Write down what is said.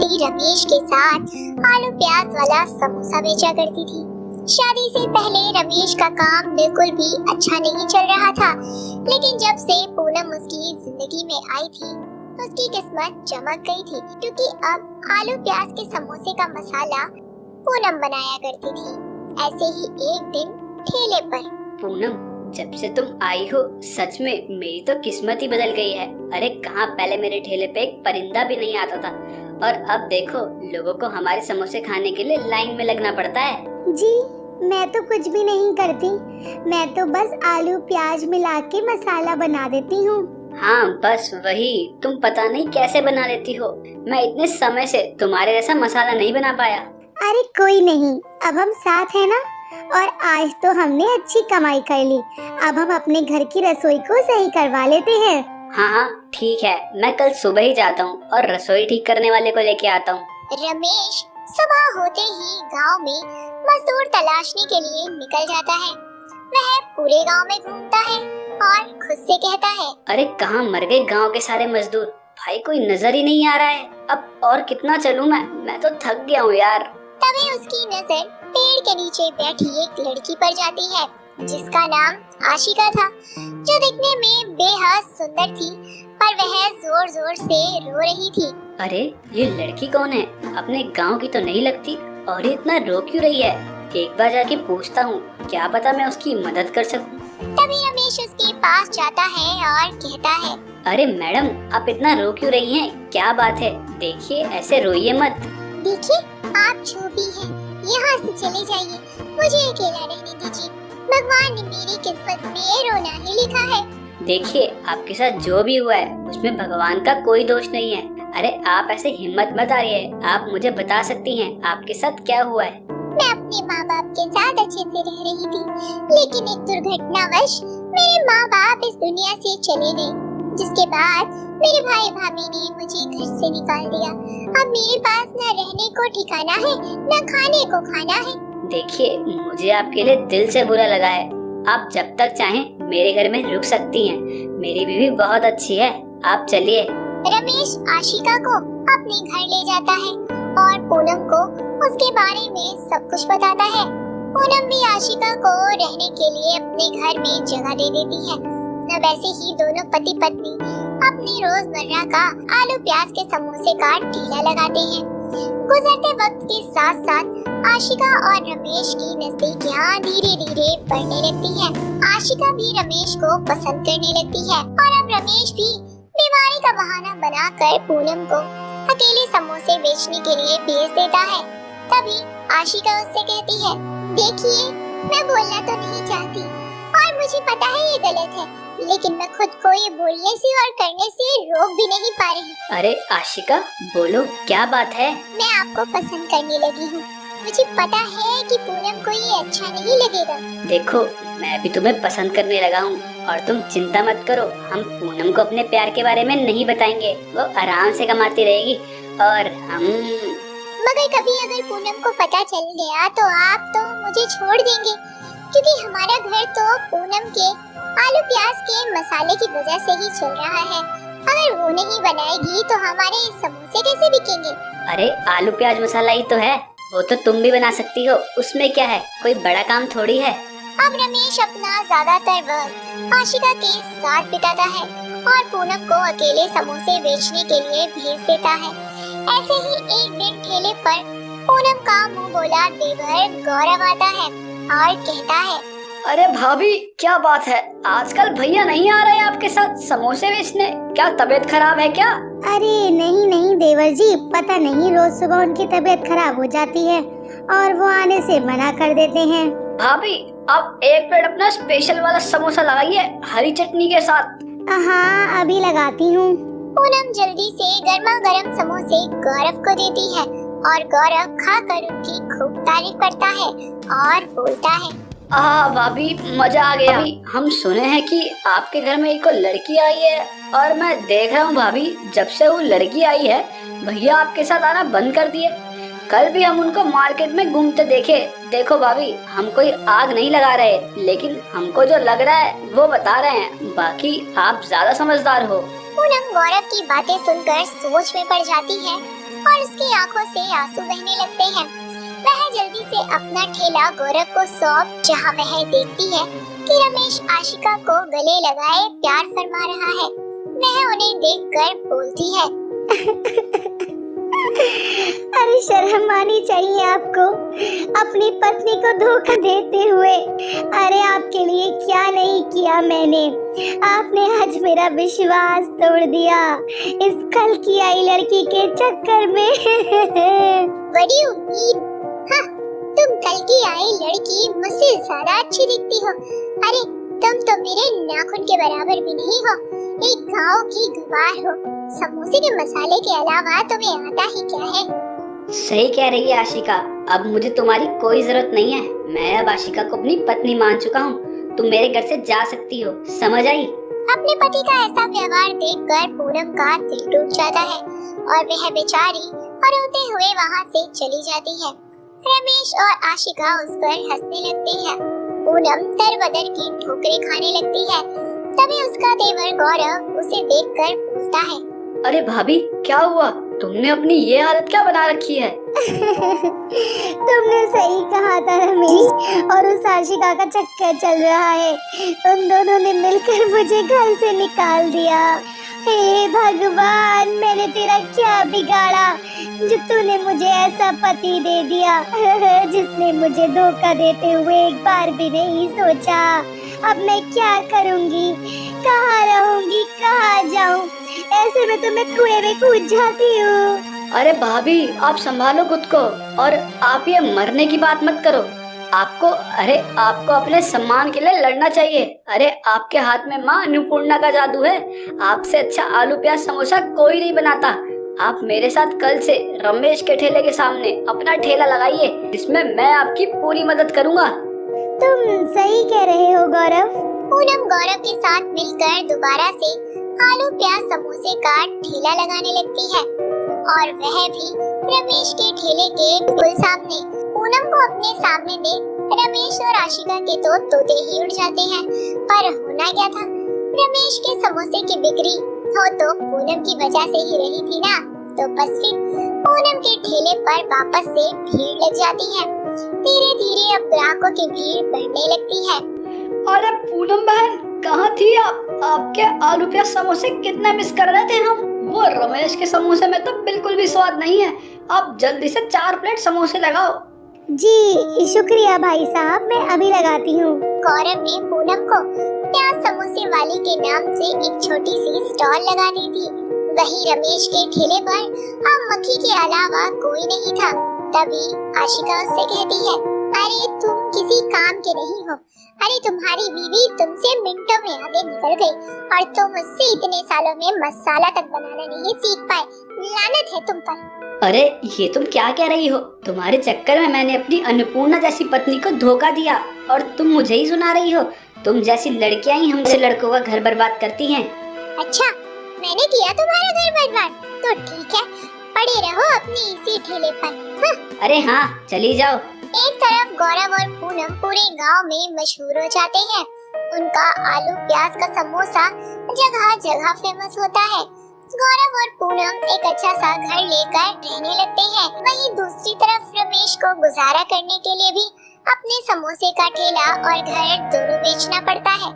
रमेश के साथ आलू प्याज वाला समोसा बेचा करती थी। शादी से पहले रमेश का काम बिल्कुल भी अच्छा नहीं चल रहा था, लेकिन जब से पूनम उसकी जिंदगी में आई थी उसकी किस्मत चमक गई थी, क्योंकि अब आलू प्याज के समोसे का मसाला पूनम बनाया करती थी। ऐसे ही एक दिन ठेले पर। पूनम, जब से तुम आई हो सच में मेरी तो किस्मत ही बदल गई है। अरे कहाँ पहले मेरे ठेले पे एक परिंदा भी नहीं आता था, और अब देखो लोगों को हमारे समोसे खाने के लिए लाइन में लगना पड़ता है। जी मैं तो कुछ भी नहीं करती, मैं तो बस आलू प्याज मिला के मसाला बना देती हूँ। हाँ बस वही, तुम पता नहीं कैसे बना लेती हो। मैं इतने समय से तुम्हारे जैसा मसाला नहीं बना पाया। अरे कोई नहीं, अब हम साथ हैं ना, और आज तो हमने अच्छी कमाई कर ली। अब हम अपने घर की रसोई को सही करवा लेते हैं। हाँ हाँ ठीक है, मैं कल सुबह ही जाता हूँ और रसोई ठीक करने वाले को लेके आता हूँ। रमेश सुबह होते ही गांव में मजदूर तलाशने के लिए निकल जाता है। वह पूरे गांव में घूमता है और खुद से कहता है, अरे कहाँ मर गए गांव के सारे मजदूर। भाई कोई नजर ही नहीं आ रहा है। अब और कितना चलूं मैं तो थक गया हूँ यार। तभी उसकी नजर पेड़ के नीचे बैठी एक लड़की पर जाती है, जिसका नाम आशिका था, जो दिखने में बेहद सुंदर थी, पर वह जोर जोर से रो रही थी। अरे ये लड़की कौन है? अपने गांव की तो नहीं लगती, और ये इतना रो क्यों रही है? एक बार जाके पूछता हूँ, क्या पता मैं उसकी मदद कर सकूं। तभी रमेश उसके पास जाता है और कहता है, अरे मैडम, आप इतना रो क्यों रही हैं? क्या बात है? देखिए ऐसे रोइए मत। देखिए आप जो भी हैं, यहाँ से चले जाइए, मुझे अकेला रहने दीजिए। भगवान ने मेरी किस्मत में रोना ही लिखा है। देखिए आपके साथ जो भी हुआ है उसमें भगवान का कोई दोष नहीं है। अरे आप ऐसे हिम्मत मत हारिए, आप मुझे बता सकती हैं आपके साथ क्या हुआ है। मैं अपने माँ बाप के साथ अच्छे से रह रही थी, लेकिन एक दुर्घटनावश मेरे माँ बाप इस दुनिया से चले गए, जिसके बाद मेरे भाई भाभी ने मुझे घर से निकाल दिया। अब मेरे पास न रहने को ठिकाना है, न खाने को खाना है। देखिए मुझे आपके लिए दिल से बुरा लगा है। आप जब तक चाहें मेरे घर में रुक सकती हैं। मेरी बीवी बहुत अच्छी है, आप चलिए। रमेश आशिका को अपने घर ले जाता है और पूनम को उसके बारे में सब कुछ बताता है। पूनम भी आशिका को रहने के लिए अपने घर में जगह दे देती है। न वैसे ही दोनों पति पत्नी अपने रोजमर्रा का आलू प्याज के समोसे का ठेला लगाते हैं। गुजरते वक्त के साथ साथ आशिका और रमेश की नजदीकियां धीरे धीरे बढ़ने लगती है। आशिका भी रमेश को पसंद करने लगती है, और अब रमेश भी बीमारी का बहाना बनाकर पूनम को अकेले समोसे बेचने के लिए भेज देता है। तभी आशिका उससे कहती है, देखिए मैं बोलना तो नहीं चाहती और मुझे पता है ये गलत है, लेकिन मैं खुद को ये बोलने से और करने से रोक भी नहीं पा रही। अरे आशिका बोलो, क्या बात है? मैं आपको पसंद करने लगी हूँ। मुझे पता है कि पूनम को ये अच्छा नहीं लगेगा। देखो मैं भी तुम्हें पसंद करने लगा हूँ, और तुम चिंता मत करो, हम पूनम को अपने प्यार के बारे में नहीं बताएंगे। वो आराम से कमाती रहेगी, और हम। मगर कभी अगर पूनम को पता चल गया तो आप तो मुझे छोड़ देंगे, क्योंकि हमारा घर तो पूनम के आलू प्याज के मसाले की वजह से ही चल रहा है। अगर वो नहीं बनाएगी तो हमारे समोसे कैसे बिकेंगे? अरे आलू प्याज मसाला ही तो है, वो तो तुम भी बना सकती हो, उसमें क्या है, कोई बड़ा काम थोड़ी है। अब रमेश अपना ज्यादातर वक्त आशिका के साथ बिताता है और पूनम को अकेले समोसे बेचने के लिए भेज देता है। ऐसे ही एक दिन ठेले पर पूनम का मुंह बोला देवर गौरव आता है और कहता है, अरे भाभी क्या बात है, आजकल भैया नहीं आ रहे आपके साथ समोसे बेचने? क्या तबीयत खराब है क्या? अरे नहीं नहीं देवर जी, पता नहीं रोज सुबह उनकी तबीयत खराब हो जाती है और वो आने से मना कर देते हैं। भाभी आप एक प्लेट अपना स्पेशल वाला समोसा लगाइए हरी चटनी के साथ। हाँ अभी लगाती हूँ। पूनम जल्दी से गर्मा गर्म समोसे गौरव को देती है और गौरव खाकर उनकी खूब तारीफ करता है और बोलता है, भाभी मजा आ गया। हम सुने हैं कि आपके घर में एक लड़की आई है, और मैं देख रहा हूँ भाभी जब से वो लड़की आई है भैया आपके साथ आना बंद कर दिए। कल भी हम उनको मार्केट में घूमते देखे। देखो भाभी हम कोई आग नहीं लगा रहे, लेकिन हमको जो लग रहा है वो बता रहे हैं, बाकी आप ज्यादा समझदार हो। पूनम गौरव की बातें सुनकर सोच में पड़ जाती है और उसकी आंखों से आंसू बहने लगते हैं। वह जल्दी से अपना ठेला गौरव को सौंप जहाँ वह देखती है कि रमेश आशिका को गले लगाए प्यार फरमा रहा है। वह उन्हें देखकर बोलती है, अरे शर्म आनी चाहिए आपको, अपनी पत्नी को धोखा देते हुए। अरे आपके लिए क्या नहीं किया मैंने, आपने आज मेरा विश्वास तोड़ दिया इस कल की आई लड़की के चक्कर में। बड़ी उम्मीद, हाँ, तुम कल की आई लड़की मुझसे ज्यादा अच्छी दिखती हो। अरे तुम तो मेरे नाखून के बराबर भी नहीं हो, एक गांव की गवार हो। समोसे के मसाले के अलावा तुम्हें आता ही क्या है। सही कह रही है आशिका, अब मुझे तुम्हारी कोई जरूरत नहीं है। मैं अब आशिका को अपनी पत्नी मान चुका हूँ। तुम मेरे घर से जा सकती हो, समझ आई? अपने पति का ऐसा व्यवहार देखकर पूनम का दिल टूट जाता है और वह बेचारी रोते हुए वहाँ से चली जाती है। रमेश और आशिका उस पर हंसने लगते हैं। पूनम दर-बदर की ठोकरें खाने लगती है। तभी उसका देवर गौरव उसे देखकर पूछता है, अरे भाभी, क्या हुआ? तुमने अपनी ये हालत क्या बना रखी है? तुमने सही कहा था रमेश, और उस आशिका का चक्कर चल रहा है। उन दोनों ने मिलकर मुझे घर से निकाल दिया। हे भगवान, मैंने तेरा क्या बिगाड़ा जो तूने मुझे ऐसा पति दे दिया जिसने मुझे धोखा देते हुए एक बार भी नहीं सोचा। अब मैं क्या करूंगी, कहाँ रहूंगी, कहाँ जाऊं? ऐसे में तो मैं कुएं में कूद जाती हूँ। अरे भाभी, आप संभालो खुद को, और आप ये मरने की बात मत करो। आपको अपने सम्मान के लिए लड़ना चाहिए। अरे आपके हाथ में माँ अन्नपूर्णा का जादू है। आपसे अच्छा आलू प्याज समोसा कोई नहीं बनाता। आप मेरे साथ कल से रमेश के ठेले के सामने अपना ठेला लगाइए, जिसमें मैं आपकी पूरी मदद करूँगा। तुम सही कह रहे हो गौरव। पूनम गौरव के साथ मिलकर दोबारा से आलू प्याज समोसे का ठेला लगाने लगती है और वह भी रमेश के ठेले के बिल्कुल सामने। पूनम को अपने सामने देख रमेश और आशिका के तो तोते ही उड़ जाते हैं। पर होना क्या था, रमेश के समोसे की बिक्री हो तो पूनम की वजह से ही रही थी ना। तो बस फिर पूनम के ठेले पर वापस से भीड़ लग जाती है। धीरे धीरे अब ग्राहकों की भीड़ बढ़ने लगती है। अरे पूनम बहन, कहाँ थी आप? आपके आलू प्याज समोसे कितने मिस कर रहे थे हम। वो रमेश के समोसे में तो बिल्कुल भी स्वाद नहीं है। आप जल्दी से 4 प्लेट समोसे लगाओ। जी शुक्रिया भाई साहब, मैं अभी लगाती हूँ। गौरव ने पूनम को प्याज समोसे वाली के नाम से एक छोटी सी स्टॉल लगा दी थी। वही रमेश के ठेले पर अब मक्खी के अलावा कोई नहीं था। तभी आशिका उससे कहती है, अरे तुम किसी काम के नहीं हो। अरे तुम्हारी बीवी तुमसे मिनटों में आगे निकल गई और तुम उससे इतने सालों में मसाला तक बनाना नहीं सीख पाए। लानत है तुम पर। अरे ये तुम क्या कह रही हो? तुम्हारे चक्कर में मैंने अपनी अन्नपूर्णा जैसी पत्नी को धोखा दिया और तुम मुझे ही सुना रही हो। तुम जैसी लड़कियां ही हमसे लड़कों का घर बर्बाद करती हैं। अच्छा, मैंने किया तुम्हारा घर बर्बाद? तो ठीक है, पड़े रहो अपनी इसी ठेले पर। अरे हाँ, चली जाओ। एक तरफ गौरव और पूनम पूरे गांव में मशहूर हो जाते हैं। उनका आलू प्याज का समोसा जगह जगह फेमस होता है। गौरव और पूनम एक अच्छा सा घर लेकर रहने लगते हैं। वहीं दूसरी तरफ रमेश को गुजारा करने के लिए भी अपने समोसे का ठेला और घर दोनों बेचना पड़ता है।